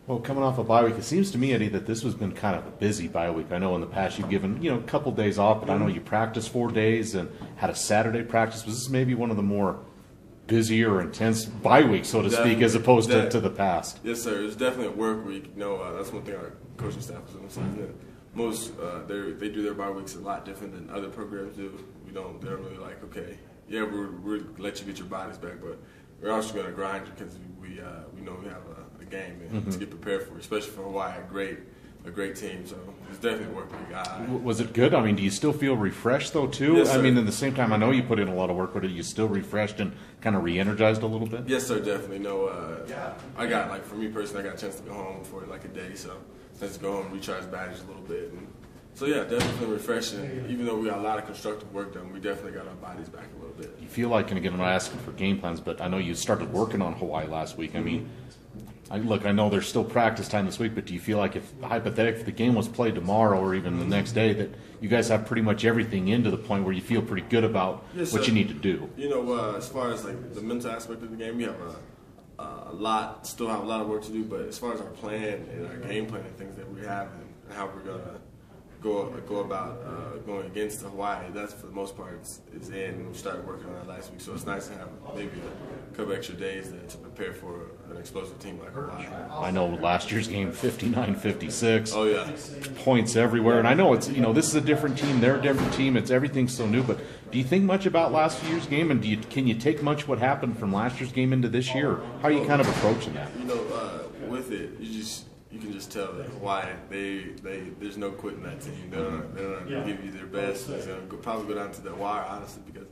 Well, coming off a bye week, it seems to me, Eddie, that this has been kind of a busy bye week. I know in the past you've given, a couple days off, but I know you practiced 4 days and had a Saturday practice. Was this maybe one of the more busier or intense bye weeks, so to speak, as opposed to the past? Yes, sir. It's definitely a work week. That's one thing our coaching staff is emphasizing. Most they do their bye weeks a lot different than other programs do. They're really like, okay, yeah, we'll let you get your bodies back, but we're also going to grind you because we know we have a game to get prepared for, especially for Hawaii, a great team. So it's definitely work week. Was it good? I mean, do you still feel refreshed though too? Yes, sir. I mean, at the same time, I know you put in a lot of work, but are you still refreshed and kind of re-energized a little bit? Yes, sir, definitely. I got, for me personally, I got a chance to go home for like a day, so let's go home, recharge batteries a little bit. And so yeah, definitely refreshing. Even though we got a lot of constructive work done, we definitely got our bodies back a little bit. You feel like, and again, I'm not asking for game plans, but I know you started working on Hawaii last week. I mean, I know there's still practice time this week, but do you feel like if hypothetically if the game was played tomorrow or even the next day, that you guys have pretty much everything into the point where you feel pretty good about what you need to do? As far as like the mental aspect of the game, we have still have a lot of work to do, but as far as our plan and our game plan and things that we have and how we're gonna go about going against Hawaii, that's for the most part is in. We started working on that last week, so it's nice to have maybe a couple extra days to prepare for an explosive team like Hawaii. I know last year's game 59-56. Oh yeah, points everywhere, and I know it's this is a different team, they're a different team. Everything's so new, but do you think much about last year's game, and can you take much what happened from last year's game into this year? Or how are you kind of approaching that? With it, you can just tell that Hawaii, there's no quitting that team. They're going to give you their best. They're going to probably go down to the wire, honestly, because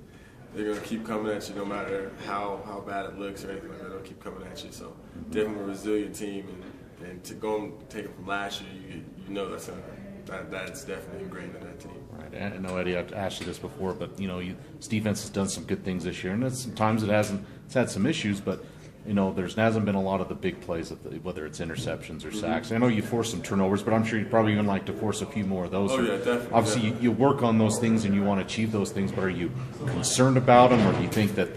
they're going to keep coming at you no matter how bad it looks or anything like that. They'll keep coming at you. So definitely a resilient team, and to go and take it from last year, that's definitely ingrained in that team. Right. I know, Eddie, I've asked you this before, but this defense has done some good things this year, and sometimes it's had some issues, but there hasn't been a lot of the big plays, whether it's interceptions or sacks. I know you forced some turnovers, but I'm sure you'd probably even like to force a few more of those. Oh, yeah, definitely. Obviously, you work on those things and you want to achieve those things, but are you concerned about them, or do you think that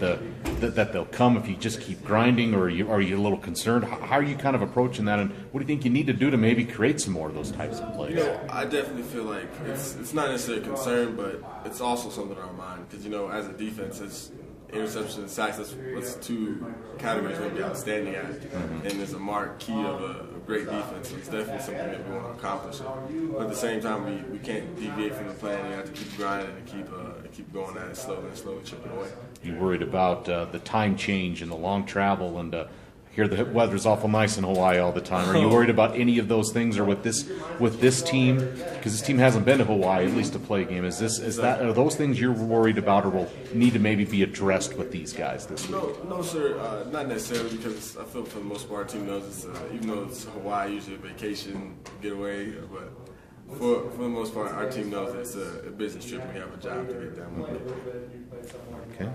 they'll come if you just keep grinding, or are you a little concerned? How are you kind of approaching that, and what do you think you need to do to maybe create some more of those types of plays? I definitely feel like it's not necessarily a concern, but it's also something on our mind because, as a defense, it's interceptions and sacks, that's two categories we're going to be outstanding at. And there's a marquee of a great defense, so it's definitely something that we want to accomplish. But at the same time, we can't deviate from the plan. You have to keep grinding and keep going at it slowly chipping away. You worried about the time change and the long travel, and here the weather's awful nice in Hawaii all the time. Are you worried about any of those things, or with this team? Because this team hasn't been to Hawaii, at least to play a game. Are those things you're worried about, or will need to maybe be addressed with these guys this week? No, sir, not necessarily, because I feel for the most part our team knows it's even though it's Hawaii, usually a vacation getaway, but for the most part our team knows it's a business trip and we have a job to get done with. Okay.